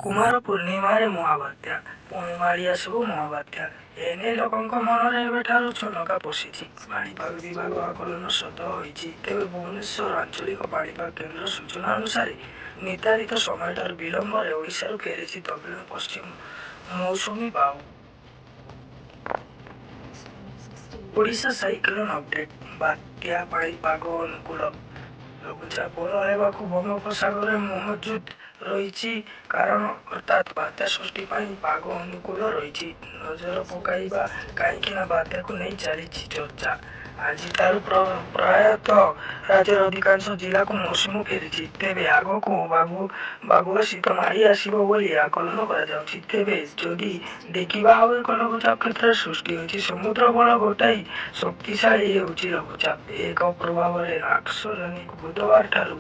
କୁମାର ପୂର୍ଣ୍ଣିମାରେ ମହାବାତ୍ୟା, ପୁଣି ମାଡ଼ି ଆସିବ ମହାବାତ୍ୟା। ଏନେଇ ଲୋକଙ୍କ ମନରେ ଏବେଠାରୁ ଛନକା ପଶିଛି। ପାଣିପାଗ ବିଭାଗ ଆକଳନ ସତ ହୋଇଛି। ତେବେ ଭୁବନେଶ୍ୱର ଆଞ୍ଚଳିକ ପାଣିପାଗ କେନ୍ଦ୍ର ସୂଚନା ଅନୁସାରେ ନିର୍ଦ୍ଧାରିତ ସମୟଠାରୁ ବିଳମ୍ବରେ ଓଡ଼ିଶାରୁ ଫେରିଛି ଦକ୍ଷିଣ ପଶ୍ଚିମ ମୌସୁମୀ ବାୟୁ। ଓଡ଼ିଶା ସାଇକ୍ଲୋନ ଅପଡେଟ୍, ବାତ୍ୟା ପାଣିପାଗ ଅନୁକୂଳ। ଲଘୁଚାପ ହେବାକୁ ବଙ୍ଗୋପସାଗରରେ ମହଜୁଦ ରହିଛି କାରଣ ଅର୍ଥାତ୍ ବାତ୍ୟା ସୃଷ୍ଟି ପାଇଁ ପାଗ ଅନୁକୂଳ ରହିଛି। ନଜର ପକାଇବା କାହିଁକିନା ବାତ୍ୟାକୁ ନେଇ ଚାଲିଛି ଚର୍ଚ୍ଚା। ଆଜିଠାରୁ ପ୍ରାୟତଃ ରାଜ୍ୟର ଅଧିକାଂଶ ଜିଲ୍ଲାକୁ ମୌସୁମୀ ଫେରିଛି। ତେବେ ଆଗକୁ ବାଗୁଆ ଶୀତ ମାଡ଼ି ଆସିବ ବୋଲି ଆକଳନ କରାଯାଉଛି। ତେବେ ଯଦି ଦେଖିବା ଆଉ ଏକ ଲଘୁଚାପ କ୍ଷେତ୍ର ସୃଷ୍ଟି ହୋଇଛି। ସମୁଦ୍ର ବଳ ଘଟାଇ ଶକ୍ତିଶାଳୀ ହେଉଛି ଲଘୁଚାପ। ଏକ ପ୍ରଭାବରେ ଆକସ୍ମିକ ବୁଧବାର ଠାରୁ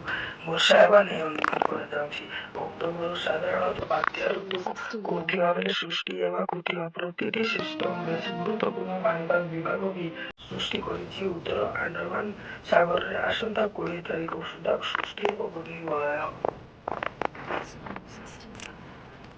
ବର୍ଷା ହେବା ନେଇ ଅନୁମାନ କରାଯାଉଛି। ଅକ୍ଟୋବରରୁ ସାଧାରଣତଃ ବାତ୍ୟା ଋତୁ କୋଉଠି ଭାବରେ ସୃଷ୍ଟି ହେବାକୁ ଥିବା ପ୍ରତିଟି ସିଷ୍ଟମ ବେଶ ଗୁରୁତ୍ୱପୂର୍ଣ୍ଣ। ପାଣିପାଗ ବିଭାଗ ବି ସୃଷ୍ଟି କରିଛି ଉତ୍ତର ଆଣ୍ଡାମାନ ସାଗରରେ ଆସନ୍ତା 20 ତାରିଖ ସୁଦ୍ଧା ସୃଷ୍ଟି ହେବ ଘୂର୍ଣ୍ଣିବଳୟ।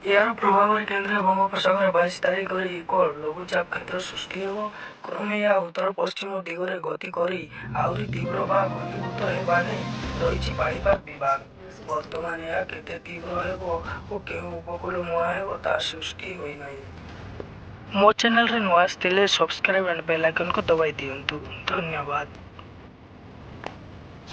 ଏହାର ପ୍ରଭାବରେ କେନ୍ଦ୍ରୀୟ ବଙ୍ଗୋପସାଗରରେ 22 ତାରିଖରେ ଏକ ଲଘୁଚାପ କ୍ଷେତ୍ର ସୃଷ୍ଟି ହେବ। କ୍ରମେ ଏହା ଉତ୍ତର ପଶ୍ଚିମ ଦିଗରେ ଗତି କରି ଆହୁରି ତୀବ୍ର ବା ଘନୀଭୂତ ହେବା ନେଇ ରହିଛି ପାଣିପାଗ ବିଭାଗ। ବର୍ତ୍ତମାନ ଏହା କେତେ ତୀବ୍ର ହେବ ଓ କେଉଁ ଉପକୂଳ ମୁହାଁ ହେବ ତାହା ସୃଷ୍ଟି ହୋଇନାହିଁ। ମୋ ଚ୍ୟାନେଲରେ ନୂଆ ଆସିଥିଲେ ସବସ୍କ୍ରାଇବ୍ ଆଣ୍ଡ ବେଲ୍ ଆଇକନକୁ ଦବାଇ ଦିଅନ୍ତୁ। ଧନ୍ୟବାଦ।